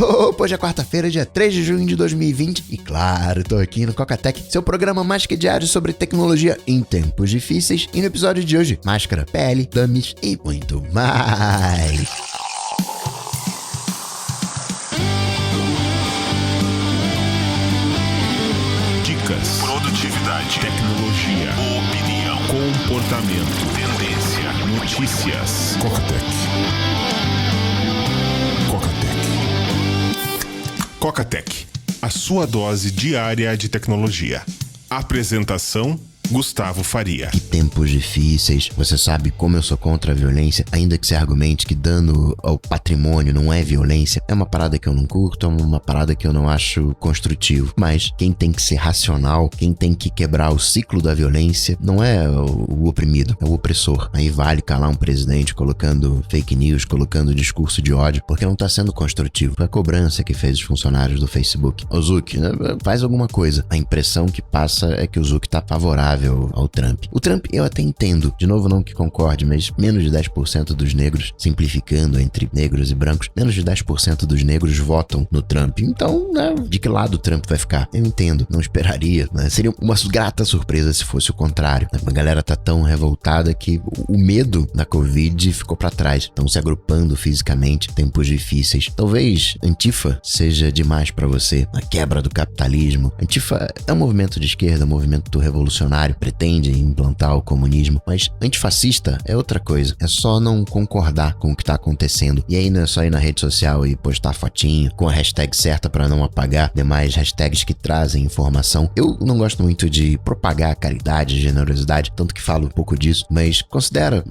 Hoje é quarta-feira, dia 3 de junho de 2020 e claro, tô aqui no Cocatec, seu programa mais que diário sobre tecnologia em tempos difíceis, e no episódio de hoje, máscara, pele, dummies e muito mais. Dicas, produtividade, tecnologia, opinião, comportamento, tendência, notícias. Cocatec. Cocatec, a sua dose diária de tecnologia. Apresentação: Gustavo Faria. Que tempos difíceis. Você sabe como eu sou contra a violência, ainda que se argumente que dano ao patrimônio não é violência. É uma parada que eu não curto, é uma parada que eu não acho construtivo. Mas quem tem que ser racional, quem tem que quebrar o ciclo da violência, não é o oprimido, é o opressor. Aí vale calar um presidente colocando fake news, colocando discurso de ódio, porque não tá sendo construtivo. Foi a cobrança que fez os funcionários do Facebook. O Zuck, faz alguma coisa. A impressão que passa é que o Zuck tá favorável ao Trump. O Trump eu até entendo, de novo não que concorde, mas menos de 10% dos negros, simplificando entre negros e brancos, menos de 10% dos negros votam no Trump. Então, de que lado o Trump vai ficar? Eu entendo, não esperaria, né? Seria uma grata surpresa se fosse o contrário. A galera tá tão revoltada que o medo da Covid ficou pra trás. Estão se agrupando fisicamente, tempos difíceis. Talvez Antifa seja demais pra você, a quebra do capitalismo. Antifa é um movimento de esquerda, um movimento revolucionário, pretende implantar o comunismo, mas antifascista é outra coisa. É só não concordar com o que tá acontecendo. E aí não é só ir na rede social e postar fotinho com a hashtag certa para não apagar demais hashtags que trazem informação. Eu não gosto muito de propagar caridade, generosidade, tanto que falo um pouco disso, mas considera,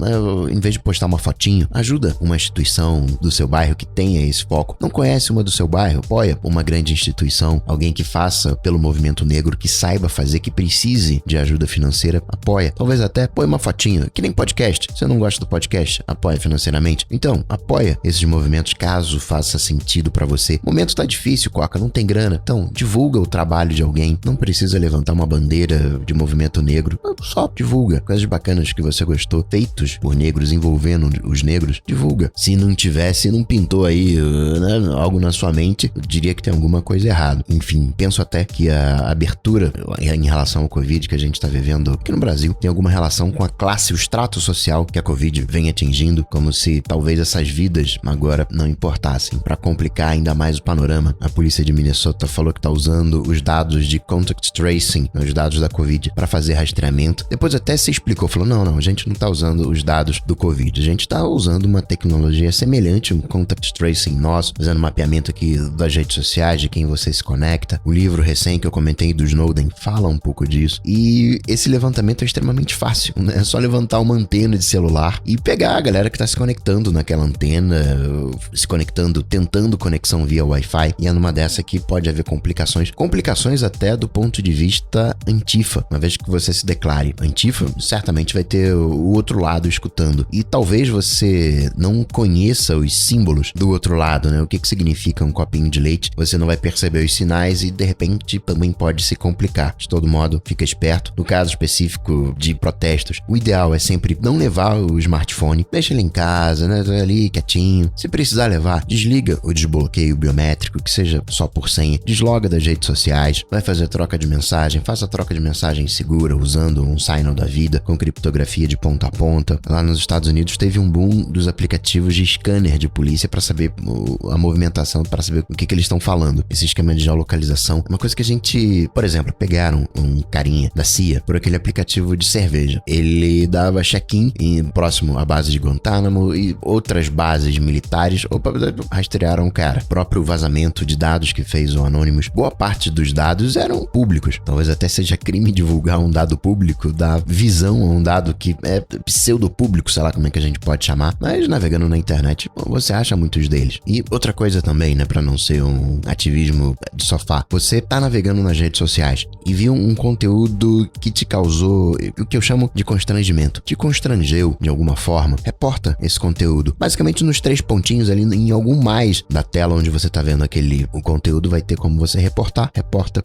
em vez de postar uma fotinho, ajuda uma instituição do seu bairro que tenha esse foco. Não conhece uma do seu bairro? Apoia uma grande instituição, alguém que faça pelo movimento negro, que saiba fazer, que precise de ajuda financeira, apoia. Talvez até põe uma fotinho, que nem podcast. Você não gosta do podcast? Apoia financeiramente. Então, apoia esses movimentos caso faça sentido pra você. O momento tá difícil, Coca, não tem grana. Então, divulga o trabalho de alguém. Não precisa levantar uma bandeira de movimento negro. Só divulga. Coisas bacanas que você gostou, feitos por negros, envolvendo os negros, divulga. Se não pintou aí algo na sua mente, eu diria que tem alguma coisa errada. Enfim, penso até que a abertura em relação ao Covid que a gente tá vivendo aqui no Brasil tem alguma relação com a classe, o extrato social que a Covid vem atingindo, como se talvez essas vidas agora não importassem. Para complicar ainda mais o panorama, a polícia de Minnesota falou que tá usando os dados de contact tracing, os dados da Covid, para fazer rastreamento. Depois até se explicou, falou, não, a gente não tá usando os dados do Covid, a gente tá usando uma tecnologia semelhante, um contact tracing nosso, fazendo mapeamento aqui das redes sociais, de quem você se conecta. O livro recém que eu comentei do Snowden fala um pouco disso. E esse levantamento é extremamente fácil, né? É só levantar uma antena de celular e pegar a galera que tá se conectando naquela antena, se conectando, tentando conexão via Wi-Fi, e é numa dessa que pode haver complicações até do ponto de vista Antifa. Uma vez que você se declare Antifa, certamente vai ter o outro lado escutando. E talvez você não conheça os símbolos do outro lado, né? O que significa um copinho de leite, você não vai perceber os sinais e de repente também pode se complicar. De todo modo, fica esperto. No caso específico de protestos, o ideal é sempre não levar o smartphone, deixa ele em casa, né, ali quietinho. Se precisar levar, desliga o desbloqueio biométrico, que seja só por senha, desloga das redes sociais, vai fazer troca de mensagem, faça troca de mensagem segura usando um Signal da vida, com criptografia de ponta a ponta. Lá nos Estados Unidos teve um boom dos aplicativos de scanner de polícia para saber a movimentação, para saber o que eles estão falando. Esse esquema de geolocalização é uma coisa que a gente, por exemplo, pegaram um carinha da CIA por aquele aplicativo de cerveja. Ele dava check-in próximo à base de Guantánamo e outras bases militares. Rastrearam o cara. O próprio vazamento de dados que fez o Anonymous, boa parte dos dados eram públicos. Talvez até seja crime divulgar um dado público, dar visão a um dado que é pseudo-público, sei lá como é que a gente pode chamar. Mas navegando na internet, você acha muitos deles. E outra coisa também, né, pra não ser um ativismo de sofá, você tá navegando nas redes sociais e viu um conteúdo que que te causou o que eu chamo de constrangimento. Te constrangeu de alguma forma. Reporta esse conteúdo. Basicamente nos 3 pontinhos ali, em algum mais da tela onde você tá vendo o conteúdo, vai ter como você reporta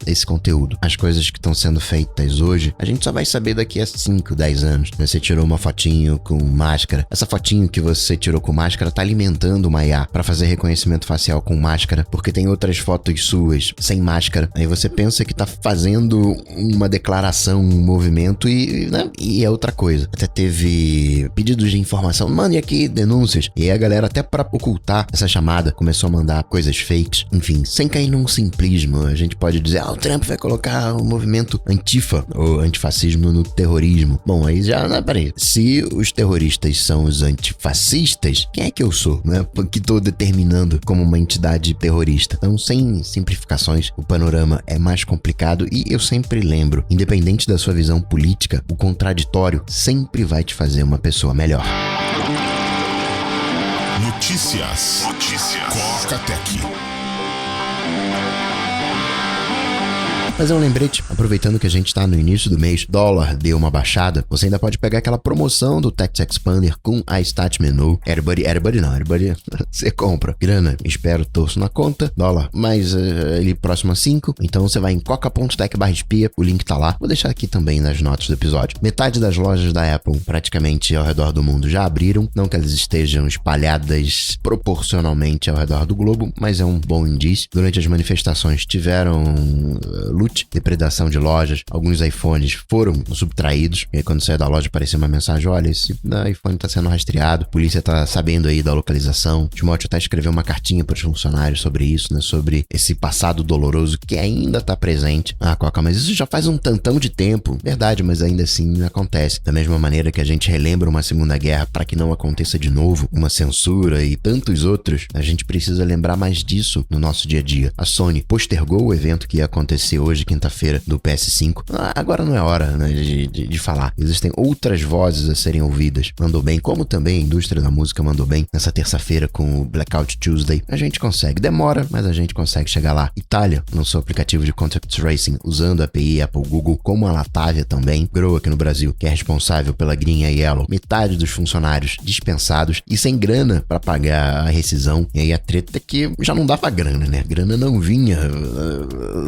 esse conteúdo. As coisas que estão sendo feitas hoje, a gente só vai saber daqui a 5, 10 anos. Você tirou uma fotinho com máscara. Essa fotinho que você tirou com máscara tá alimentando uma IA para fazer reconhecimento facial com máscara, porque tem outras fotos suas sem máscara. Aí você pensa que tá fazendo uma declaração, um movimento e é outra coisa. Até teve pedidos de informação, mande aqui denúncias. E aí a galera, até para ocultar essa chamada, começou a mandar coisas fakes. Enfim, sem cair num simplismo, a gente pode dizer, o Trump vai colocar o movimento antifa ou antifascismo no terrorismo. Bom, aí já, peraí, se os terroristas são os antifascistas, quem é que eu sou, né? Que tô determinando como uma entidade terrorista. Então, sem simplificações, o panorama é mais complicado e eu sempre lembro, independente da sua visão política, o contraditório sempre vai te fazer uma pessoa melhor. Notícias. Coca-Tech. Mas é um lembrete, aproveitando que a gente tá no início do mês, dólar deu uma baixada, você ainda pode pegar aquela promoção do Text Expander com a Stat Menu. Everybody você compra. Grana, espero, torço na conta, dólar, mas ali próximo a 5, então você vai em coca.tech/espia, o link tá lá. Vou deixar aqui também nas notas do episódio. Metade das lojas da Apple, praticamente ao redor do mundo, já abriram, não que elas estejam espalhadas proporcionalmente ao redor do globo, mas é um bom indício. Durante as manifestações tiveram depredação de lojas, alguns iPhones foram subtraídos, e aí quando saiu da loja apareceu uma mensagem, olha, esse iPhone tá sendo rastreado, a polícia tá sabendo aí da localização. Timóteo até escreveu uma cartinha para os funcionários sobre isso, né, sobre esse passado doloroso que ainda tá presente. Coca, mas isso já faz um tantão de tempo. Verdade, mas ainda assim acontece. Da mesma maneira que a gente relembra uma Segunda Guerra para que não aconteça de novo, uma censura e tantos outros, a gente precisa lembrar mais disso no nosso dia a dia. A Sony postergou o evento que ia acontecer hoje, quinta-feira, do PS5. Agora não é hora, né, de falar. Existem outras vozes a serem ouvidas. Mandou bem, como também a indústria da música mandou bem nessa terça-feira com o Blackout Tuesday. A gente consegue. Demora, mas a gente consegue chegar lá. Itália lançou aplicativo de Contact Tracing usando a API Apple Google, como a Latavia também. Grow aqui no Brasil, que é responsável pela Green e Yellow. Metade dos funcionários dispensados e sem grana para pagar a rescisão. E aí a treta é que já não dá pra grana, né? A grana não vinha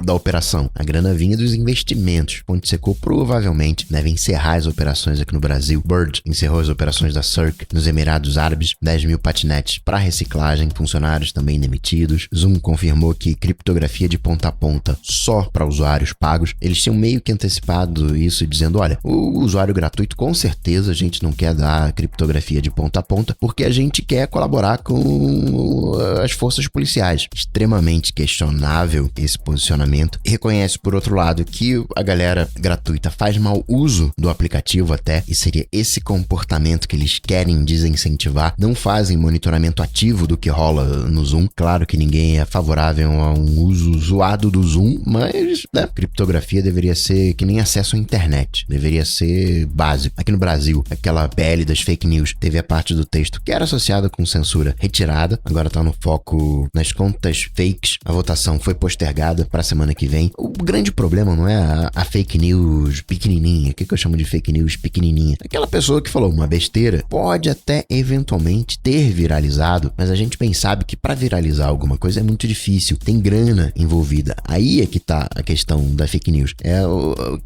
da operação. A grana vinha dos investimentos. Ponte Secou provavelmente deve encerrar as operações aqui no Brasil. Bird encerrou as operações da Cirque nos Emirados Árabes. 10 mil patinetes para reciclagem, funcionários também demitidos. Zoom confirmou que criptografia de ponta a ponta só para usuários pagos. Eles tinham meio que antecipado isso, dizendo, olha, o usuário gratuito com certeza a gente não quer dar criptografia de ponta a ponta porque a gente quer colaborar com as forças policiais. Extremamente questionável esse posicionamento. Reconhece, por outro lado, que a galera gratuita faz mau uso do aplicativo até, e seria esse comportamento que eles querem desincentivar. Não fazem monitoramento ativo do que rola no Zoom. Claro que ninguém é favorável a um uso zoado do Zoom, mas criptografia deveria ser que nem acesso à internet. Deveria ser básico. Aqui no Brasil, aquela PL das fake news teve a parte do texto que era associada com censura retirada. Agora tá no foco nas contas fakes. A votação foi postergada para a semana que vem. O grande problema não é a fake news pequenininha. O que eu chamo de fake news pequenininha? Aquela pessoa que falou uma besteira pode até eventualmente ter viralizado, mas a gente bem sabe que para viralizar alguma coisa é muito difícil. Tem grana envolvida. Aí é que tá a questão da fake news. É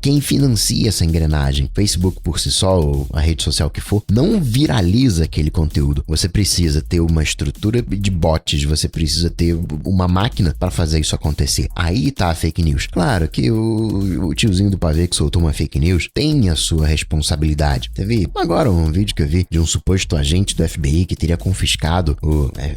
quem financia essa engrenagem. Facebook por si só, ou a rede social que for, não viraliza aquele conteúdo. Você precisa ter uma estrutura de bots, você precisa ter uma máquina para fazer isso acontecer. Aí tá a fake news. Claro que o tiozinho do pavê que soltou uma fake news tem a sua responsabilidade. Teve agora um vídeo que eu vi de um suposto agente do FBI que teria confiscado,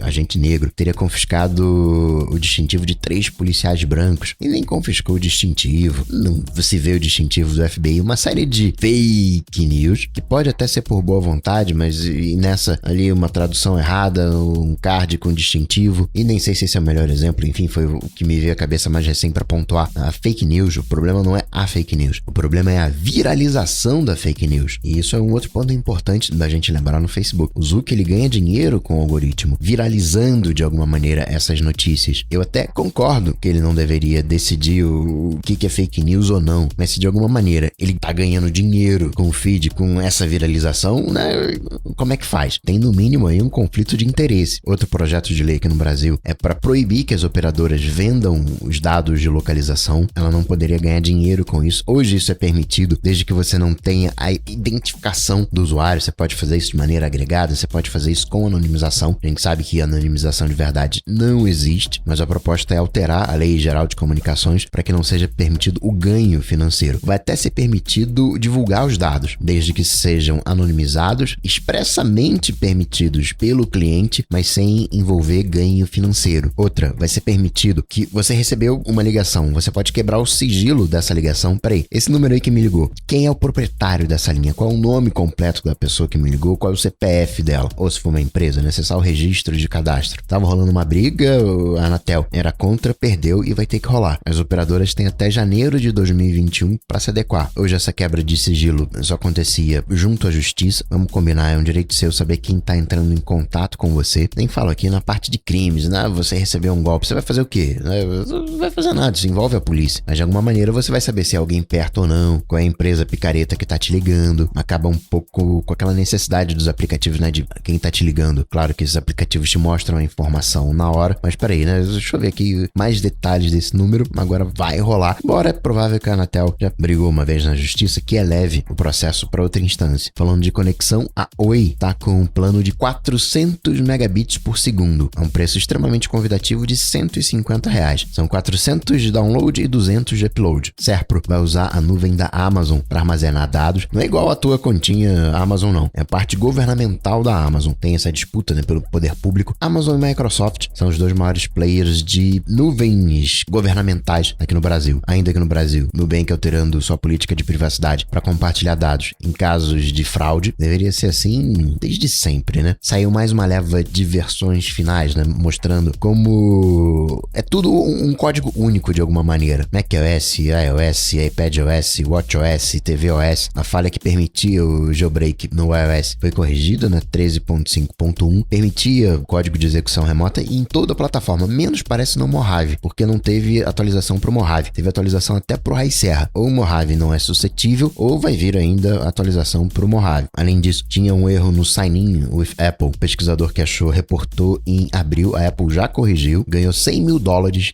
agente negro, teria confiscado o distintivo de 3 policiais brancos e nem confiscou o distintivo. Não se vê o distintivo do FBI. Uma série de fake news que pode até ser por boa vontade, mas nessa ali uma tradução errada, um card com distintivo, e nem sei se esse é o melhor exemplo. Enfim, foi o que me veio à cabeça mais recém para pontuar a fake news, o problema não é a fake news, o problema é a viralização da fake news. E isso é um outro ponto importante da gente lembrar no Facebook. O Zuck, ele ganha dinheiro com o algoritmo, viralizando de alguma maneira essas notícias. Eu até concordo que ele não deveria decidir o que é fake news ou não, mas se de alguma maneira ele tá ganhando dinheiro com o feed, com essa viralização, né, como é que faz? Tem no mínimo aí um conflito de interesse. Outro projeto de lei aqui no Brasil é para proibir que as operadoras vendam os dados de localização. Ela não poderia ganhar dinheiro com isso. Hoje isso é permitido, desde que você não tenha a identificação do usuário. Você pode fazer isso de maneira agregada, você pode fazer isso com anonimização. A gente sabe que a anonimização de verdade não existe, mas a proposta é alterar a Lei Geral de Comunicações para que não seja permitido o ganho financeiro. Vai até ser permitido divulgar os dados, desde que sejam anonimizados, expressamente permitidos pelo cliente, mas sem envolver ganho financeiro. Outra, vai ser permitido que você recebeu uma ligação, você pode quebrar o sigilo dessa ligação. Peraí, esse número aí que me ligou, quem é o proprietário dessa linha? Qual é o nome completo da pessoa que me ligou? Qual é o CPF dela? Ou se for uma empresa, né? Acessar o registro de cadastro. Tava rolando uma briga, a Anatel era contra, perdeu e vai ter que rolar. As operadoras têm até janeiro de 2021 para se adequar. Hoje essa quebra de sigilo só acontecia junto à justiça. Vamos combinar, é um direito seu saber quem tá entrando em contato com você. Nem falo aqui na parte de crimes, né? Você recebeu um golpe, você vai fazer o quê? Não vai fazer nada, isso envolve a polícia. Mas de alguma maneira você vai saber se é alguém perto ou não, qual é a empresa picareta que tá te ligando. Acaba um pouco com aquela necessidade dos aplicativos, né? De quem tá te ligando. Claro que esses aplicativos te mostram a informação na hora, mas peraí, né? Deixa eu ver aqui mais detalhes desse número. Agora vai rolar. Embora é provável que a Anatel já brigou uma vez na justiça que eleve o processo para outra instância. Falando de conexão, a Oi tá com um plano de 400 megabits por segundo. É um preço extremamente convidativo de R$150. São 400 de download e 200 de upload. Serpro vai usar a nuvem da Amazon para armazenar dados. Não é igual a tua continha Amazon, não. É a parte governamental da Amazon. Tem essa disputa, né, pelo poder público. Amazon e Microsoft são os dois maiores players de nuvens governamentais aqui no Brasil. Ainda aqui no Brasil, Nubank alterando sua política de privacidade para compartilhar dados em casos de fraude. Deveria ser assim desde sempre, né? Saiu mais uma leva de versões finais, né, mostrando como é tudo um código único de alguma maneira. macOS, iOS, iPadOS, watchOS, tvOS. A falha que permitia o jailbreak no iOS foi corrigida, né? 13.5.1. Permitia código de execução remota em toda a plataforma, menos parece no Mojave, porque não teve atualização pro Mojave. Teve atualização até pro High Sierra. Ou o Mojave não é suscetível, ou vai vir ainda atualização pro Mojave. Além disso, tinha um erro no sign-in with Apple. O pesquisador que achou reportou em abril, a Apple já corrigiu, ganhou $100 mil,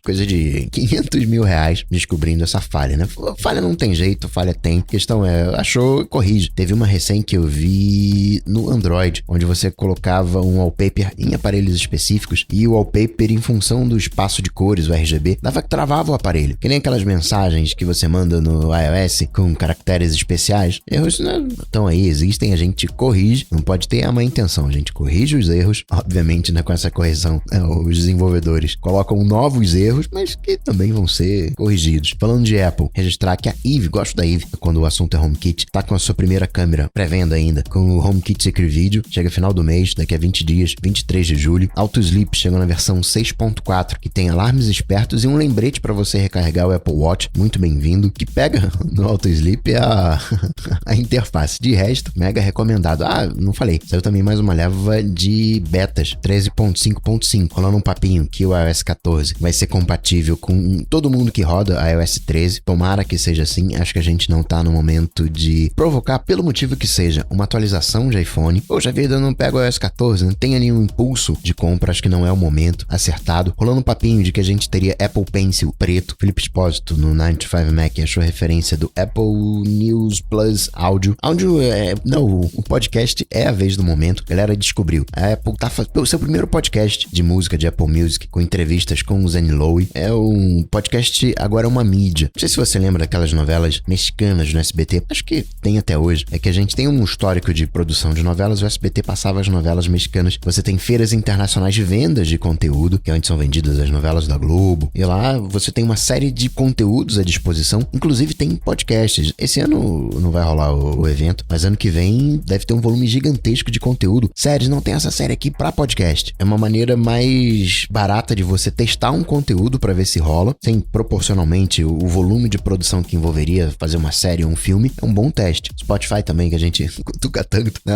coisa de R$500 mil, descobrindo essa falha, né? Falha não tem jeito, falha tem. A questão é, achou, corrige. Teve uma recém que eu vi no Android, onde você colocava um wallpaper em aparelhos específicos e o wallpaper, em função do espaço de cores, o RGB, travava o aparelho. Que nem aquelas mensagens que você manda no iOS com caracteres especiais. Erros, né? Então aí existem, a gente corrige, não pode ter a má intenção, a gente corrige os erros, obviamente, né, com essa correção, os desenvolvedores colocam novos erros, mas que também vão ser corrigidos. Falando de Apple, registrar que a Eve, gosto da Eve, quando o assunto é HomeKit, tá com a sua primeira câmera pré-venda ainda, com o HomeKit Secure Video, chega final do mês, daqui a 20 dias, 23 de julho. Auto Sleep chegou na versão 6.4, que tem alarmes espertos e um lembrete para você recarregar o Apple Watch, muito bem-vindo, que pega no Auto Sleep a interface. De resto, mega recomendado. Não falei, saiu também mais uma leva de betas, 13.5.5, rolando um papinho que o iOS 14 vai ser compatível com todo mundo que roda iOS 13, tomara que seja assim. Acho que a gente não tá no momento de provocar, pelo motivo que seja, uma atualização de iPhone. Poxa, a vida, não pega o iOS 14, não tem ali um impulso de compra, acho que não é o momento acertado. Rolando um papinho de que a gente teria Apple Pencil preto. Felipe Espósito, no 95 Mac, achou referência do Apple News Plus Áudio. O podcast é a vez do momento. A galera descobriu. A Apple tá fazendo o seu primeiro podcast de música de Apple Music, com entrevistas com o Zen Lowe. É um podcast, agora é uma mídia. Não sei se você lembra daquelas novelas mexicanas no SBT. Acho que tem até hoje. É que a gente tem um histórico de produção de novelas. O SBT passava as novelas mexicanas. Você tem feiras internacionais de vendas de conteúdo, que é onde são vendidas as novelas da Globo. E lá você tem uma série de conteúdos à disposição. Inclusive tem podcasts. Esse ano não vai rolar o evento, mas ano que vem deve ter um volume gigantesco de conteúdo. Séries, não tem essa série aqui pra podcast. É uma maneira mais barata de você testar um conteúdo pra ver se rola, sem proporcionalmente o volume de produção que envolveria fazer uma série ou um filme, é um bom teste. Spotify também, que a gente cutuca tanto, né?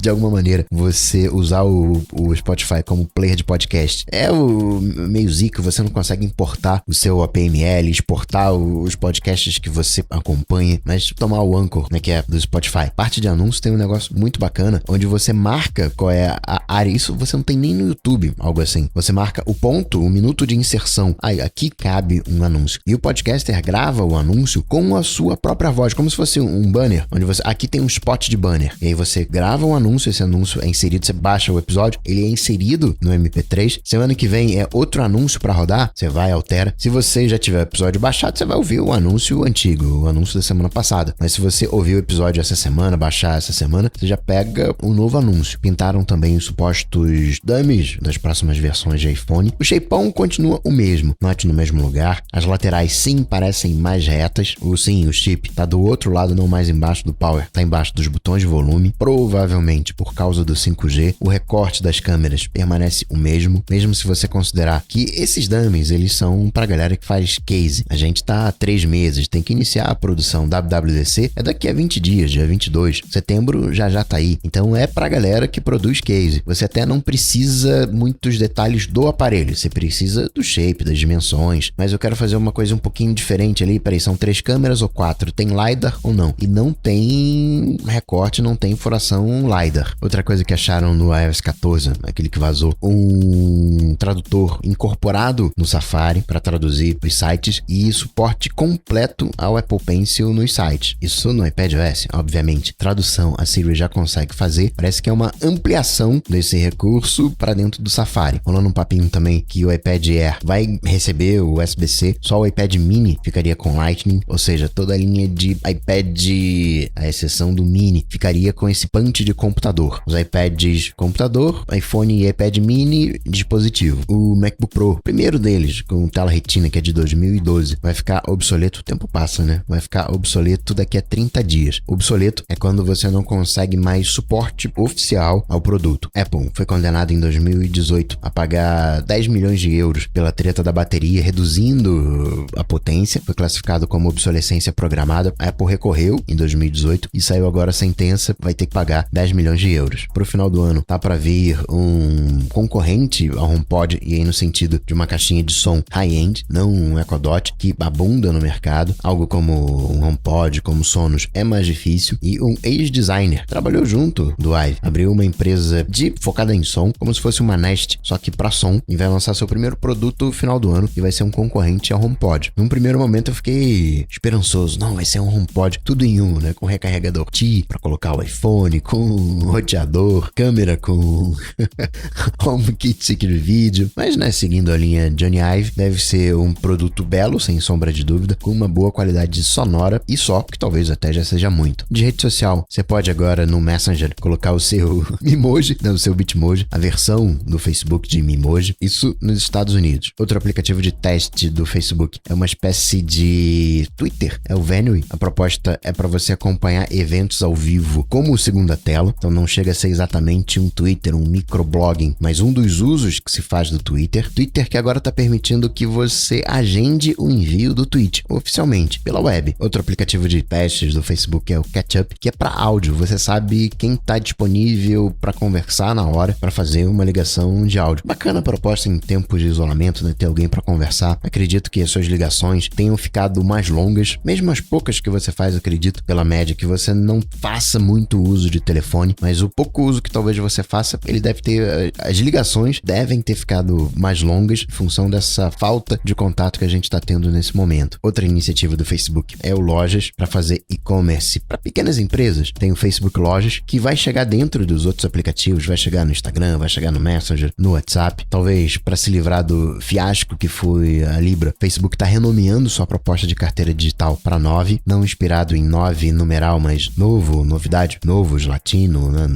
De alguma maneira, você usar o Spotify como player de podcast é o meio zica, você não consegue importar o seu APML, exportar os podcasts que você acompanha, mas tomar o Anchor, né, que é do Spotify. Parte de anúncio tem um negócio muito bacana, onde você marca qual é a área. Isso você não tem nem no YouTube, algo assim. Você marca o ponto, o minuto de inserção. Aqui cabe um anúncio. E o podcaster grava o anúncio com a sua própria voz, como se fosse um banner, onde você... Aqui tem um spot de banner. E aí você grava um anúncio, esse anúncio é inserido, você baixa o episódio, ele é inserido no MP3. Semana que vem é outro anúncio pra rodar, você vai, altera. Se você já tiver o episódio baixado, você vai ouvir o anúncio antigo, o anúncio da semana passada. Mas se você ouvir o episódio essa semana, baixar essa semana, você já pega um novo anúncio. Pintaram também os supostos dummies das próximas versões de iPhone. O shapeão continua o mesmo, note no mesmo lugar. As laterais sim parecem mais retas. O chip tá do outro lado, não mais embaixo do power, tá embaixo dos botões de volume. Provavelmente por causa do 5G. O recorte das câmeras permanece o mesmo se você considerar que esses dummies, eles são pra galera que faz case. A gente tá há 3 meses, tem que iniciar a produção. WWDC é daqui a 20 dias, dia 22. Setembro já tá aí. Então é pra galera que produz case. Você até não precisa muitos detalhes do aparelho, você precisa do shape, das dimensões. Mas eu quero fazer uma coisa um pouquinho diferente ali. Peraí, são 3 câmeras ou 4? Tem LiDAR ou não? E não tem recorte, não tem furação LiDAR. Outra coisa que acharam no iOS 14, aquele que vazou, um tradutor incorporado no Safari para traduzir os sites e suporte completo ao Apple Pencil nos sites. Isso no iPadOS, obviamente. Tradução a Siri já consegue fazer. Parece que é uma ampliação desse recurso para dentro do Safari. Rolando um papinho também que o iPad Air vai receber o USB-C, só o iPad Mini ficaria com Lightning, ou seja, toda a linha de iPad, à exceção do Mini, ficaria com esse punch de computador. Os iPads computador, iPhone e iPad Mini, dispositivo. O MacBook Pro, primeiro deles, com tela retina, que é de 2012, vai ficar obsoleto, o tempo passa, né? Vai ficar obsoleto daqui a 30 dias. Obsoleto é quando você não consegue mais suporte oficial ao produto. Apple foi condenado em 2018 a pagar 10 milhões de euros pela treta da bateria, reduzindo a potência. Foi classificado como obsolescência programada. A Apple recorreu em 2018 e saiu agora a sentença, vai ter que pagar 10 milhões de euros. Pro final do ano, tá para vir um concorrente ao HomePod, e aí no sentido de uma caixinha de som high-end, não um Echo Dot, que abunda no mercado. Algo como um HomePod, como Sonos, é mais difícil. E um ex-designer trabalhou junto do Ive, abriu uma empresa focada em som, como se fosse uma Nest, só que para som, e vai lançar seu primeiro produto no final do ano, e vai ser um concorrente ao HomePod. Num primeiro momento eu fiquei esperançoso, não, vai ser um HomePod tudo em um, né, com recarregador Qi para colocar o iPhone, com roteador, câmera com HomeKit de vídeo, mas né, seguindo a linha Johnny Ive, deve ser um produto belo, sem sombra de dúvida, com uma boa qualidade sonora e só, que talvez até já seja muito. De rede social, você pode agora no Messenger colocar o seu Memoji, não, o seu Bitmoji, a versão do Facebook de Memoji, isso nos Estados Unidos. Outro aplicativo de teste do Facebook é uma espécie de Twitter, é o Venue. A proposta é para você acompanhar eventos ao vivo como segunda tela, então não chega a ser exatamente um Twitter, um microblogging, mas um dos usos que se faz do Twitter. Twitter que agora está permitindo que você agende o envio do tweet oficialmente pela web. Outro aplicativo de testes do Facebook é o Catch-up, que é para áudio. Você sabe quem está disponível para conversar na hora, para fazer uma ligação de áudio. Bacana a proposta em tempos de isolamento, né? Ter alguém para conversar. Acredito que as suas ligações tenham ficado mais longas, mesmo as poucas que você faz, acredito, pela média, que você não faça muito uso de telefone, mas o pouco uso que talvez você faça, ele deve ter, as ligações devem ter ficado mais longas em função dessa falta de contato que a gente está tendo nesse momento. Outra iniciativa do Facebook é o Lojas, para fazer e-commerce para pequenas empresas. Tem o Facebook Lojas, que vai chegar dentro dos outros aplicativos, vai chegar no Instagram, vai chegar no Messenger, no WhatsApp. Talvez para se livrar do fiasco que foi a Libra, o Facebook está renomeando sua proposta de carteira digital para 9, não inspirado em 9 numeral, mas novo, novidade, novos, latino, né,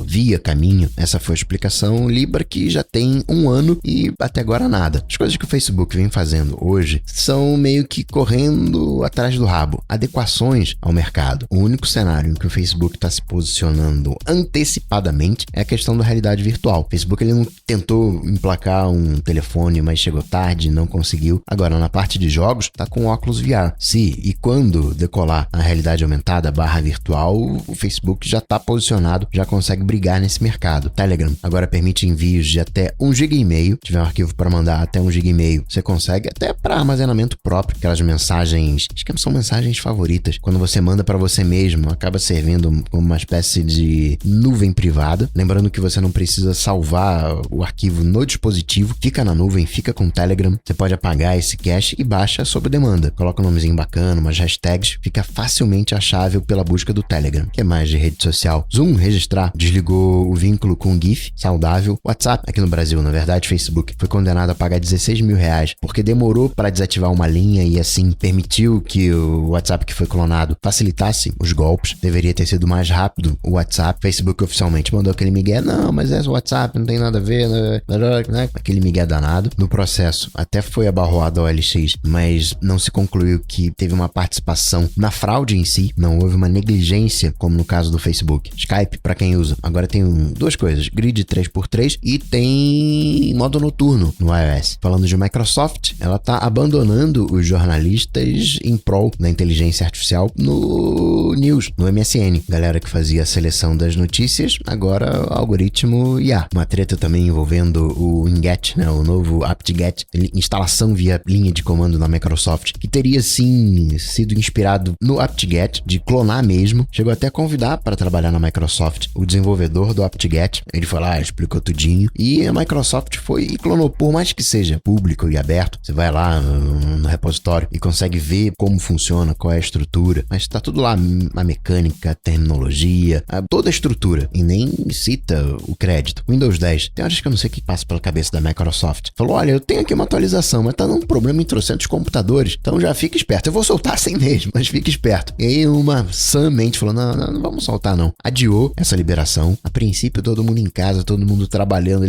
via, caminho. Essa foi a explicação. Libra que já tem 1 ano e até agora nada. As coisas que o Facebook vem fazendo hoje são meio que correndo atrás do rabo, adequações ao mercado. O único cenário em que o Facebook está se posicionando antecipadamente é a questão da realidade virtual. O Facebook ele não tentou emplacar um telefone, mas chegou tarde, não conseguiu. Agora na na parte de jogos, tá com óculos VR. Se e quando decolar a realidade aumentada / virtual, o Facebook já tá posicionado, já consegue brigar nesse mercado. Telegram agora permite envios de até 1,5 GB. Se tiver um arquivo para mandar até 1,5 GB, você consegue até para armazenamento próprio, aquelas mensagens, acho que são mensagens favoritas. Quando você manda para você mesmo, acaba servindo como uma espécie de nuvem privada. Lembrando que você não precisa salvar o arquivo no dispositivo, fica na nuvem, fica com o Telegram. Você pode apagar esse cache e baixa sob demanda. Coloca um nomezinho bacana, umas hashtags, fica facilmente achável pela busca do Telegram. O que mais de rede social? Zoom registrar, desligou o vínculo com o GIF, saudável. WhatsApp, aqui no Brasil, na verdade, Facebook, foi condenado a pagar R$16 mil porque demorou para desativar uma linha e assim permitiu que o WhatsApp que foi clonado facilitasse os golpes. Deveria ter sido mais rápido o WhatsApp. Facebook oficialmente mandou aquele migué, não, mas é o WhatsApp, não tem nada a ver, né? Aquele migué danado. No processo, até foi abarroado a OLX, mas não se concluiu que teve uma participação na fraude em si, não houve uma negligência, como no caso do Facebook. Skype, para quem usa, agora tem duas coisas, grid 3x3 e tem modo noturno no iOS. Falando de Microsoft, ela tá abandonando os jornalistas em prol da inteligência artificial no News, no MSN. Galera que fazia a seleção das notícias, agora algoritmo IA. Uma treta também envolvendo o Winget, né, o novo apt-get, instalação via linha de comando na Microsoft, que teria sim sido inspirado no apt-get, de clonar mesmo. Chegou até a convidar para trabalhar na Microsoft o desenvolvedor do apt-get. Ele foi lá, explicou tudinho, e a Microsoft foi e clonou. Por mais que seja público e aberto, você vai lá no repositório e consegue ver como funciona, qual é a estrutura, mas tá tudo lá, a mecânica, a terminologia, toda a estrutura, e nem cita o crédito. Windows 10, tem horas que eu não sei o que passa pela cabeça da Microsoft. Falou, olha, eu tenho aqui uma atualização, mas tá dando um problema em trocentos computadores, então já fica esperto. Eu vou soltar assim mesmo, mas fica esperto. E aí uma sã mente falou, não vamos soltar não. Adiou essa liberação. A princípio todo mundo em casa, todo mundo trabalhando,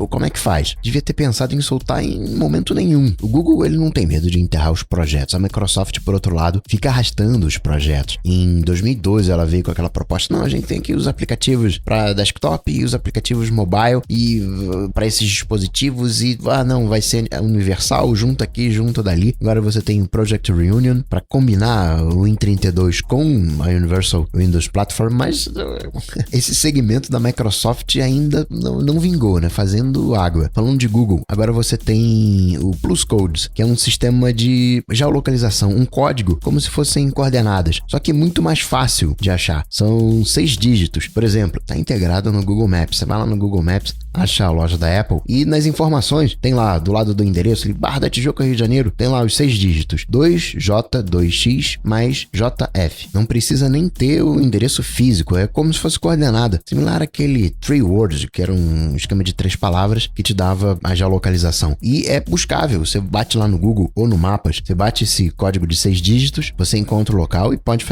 como é que faz? Devia ter pensado em soltar em momento nenhum. O Google, ele não tem medo de enterrar os projetos. A Microsoft, por outro lado, fica arrastando os projetos. Em 2012 ela veio com aquela proposta, não, a gente tem aqui os aplicativos para desktop e os aplicativos mobile e para esses dispositivos e não, vai ser universal, junto aqui, junto dali. Agora você tem o Project Reunion para combinar o Win32 com a Universal Windows Platform, mas esse segmento da Microsoft ainda não vingou, né? Fazendo água. Falando de Google, agora você tem o Plus Codes, que é um sistema de geolocalização, um código como se fossem coordenadas, só que muito mais fácil de achar. São 6 dígitos. Por exemplo, está integrado no Google Maps. Você vai lá no Google Maps, acha a loja da Apple e nas informações tem lá do lado do endereço, Barra da Tijuca, Rio de Janeiro, tem lá os 6 dígitos, 2J, 2X mais JF. Não precisa nem ter o endereço físico, é como se fosse coordenada. Similar àquele Three Words, que era um esquema de 3 palavras que te dava a geolocalização. E é buscável, você bate lá no Google ou no Mapas, você bate esse código de 6 dígitos, você encontra o local e pode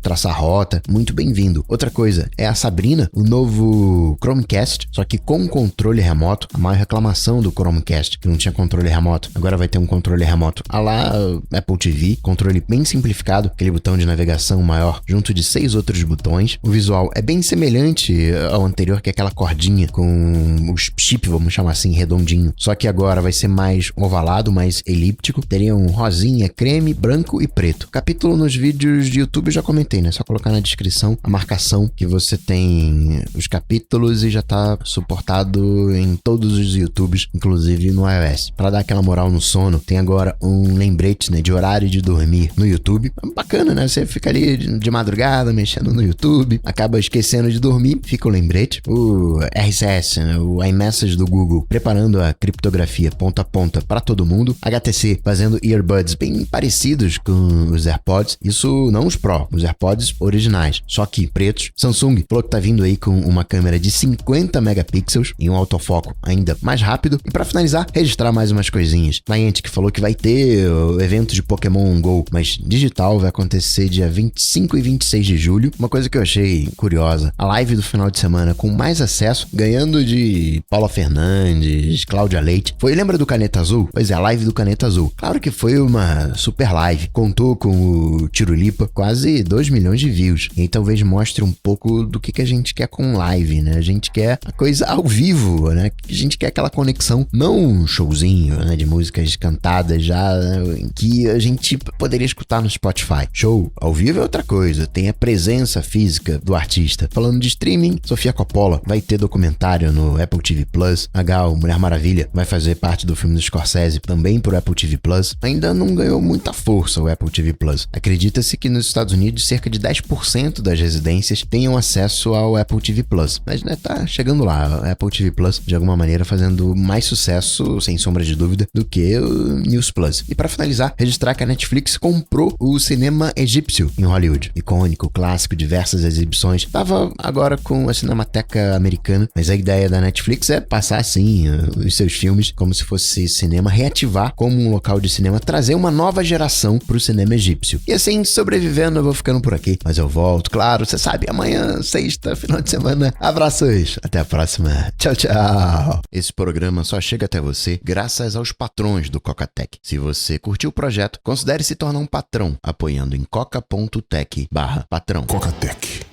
traçar rota, muito bem-vindo. Outra coisa, é a Sabrina, o novo Chromecast, só que com controle remoto. A maior reclamação do Chromecast, que não tinha controle remoto, agora vai ter um controle remoto à la Apple TV, controle bem simplificado, aquele botão de navegação maior junto de 6 outros botões. O visual é bem semelhante ao anterior, que é aquela cordinha com os chip, vamos chamar assim, redondinho, só que agora vai ser mais ovalado, mais elíptico. Teria um rosinha, creme, branco e preto. Capítulo nos vídeos de YouTube eu já comentei, né? Só colocar na descrição a marcação que você tem os capítulos e já tá suportado em todos os YouTubes, inclusive no iOS. Para dar aquela moral no sono, tem agora um lembrete, né, de horário de dormir no YouTube. Bacana, né? Você fica ali de madrugada mexendo no YouTube, acaba esquecendo de dormir, fica o lembrete. O RCS, né, o iMessage do Google, preparando a criptografia ponta a ponta para todo mundo. HTC fazendo earbuds bem parecidos com os AirPods. Isso não os Pro, os AirPods originais, só que pretos. Samsung falou que tá vindo aí com uma câmera de 50 megapixels e um autofoco ainda mais rápido. E para finalizar, registrar mais umas coisinhas. Niantic que falou que vai ter o evento de Pokémon GO, mas digital, vai acontecer dia 25 e 26 de julho. Uma coisa que eu achei curiosa, a live do final de semana com mais acesso, ganhando de Paula Fernandes, Cláudia Leite. Lembra do Caneta Azul? Pois é, a live do Caneta Azul. Claro que foi uma super live. Contou com o Tirulipa, quase 2 milhões de views. E aí talvez mostre um pouco do que a gente quer com live, né? A gente quer a coisa ao ao vivo, né? A gente quer aquela conexão, não um showzinho, né, de músicas cantadas já, né, que a gente poderia escutar no Spotify. Show ao vivo é outra coisa, tem a presença física do artista. Falando de streaming, Sofia Coppola vai ter documentário no Apple TV Plus. A Gal, Mulher Maravilha, vai fazer parte do filme do Scorsese também por Apple TV Plus. Ainda não ganhou muita força o Apple TV Plus. Acredita-se que nos Estados Unidos cerca de 10% das residências tenham acesso ao Apple TV Plus. Mas, né, tá chegando lá. A Apple TV Plus, de alguma maneira, fazendo mais sucesso, sem sombra de dúvida, do que o News Plus. E para finalizar, registrar que a Netflix comprou o cinema egípcio em Hollywood. Icônico, clássico, diversas exibições. Tava agora com a Cinemateca Americana, mas a ideia da Netflix é passar, assim, os seus filmes como se fosse cinema, reativar como um local de cinema, trazer uma nova geração pro cinema egípcio. E assim, sobrevivendo, eu vou ficando por aqui. Mas eu volto, claro, você sabe, amanhã, sexta, final de semana. Abraços, até a próxima. Tchau, tchau. Esse programa só chega até você graças aos patrões do Cocatec. Se você curtiu o projeto, considere se tornar um patrão, apoiando em coca.tech/patrão. Cocatec.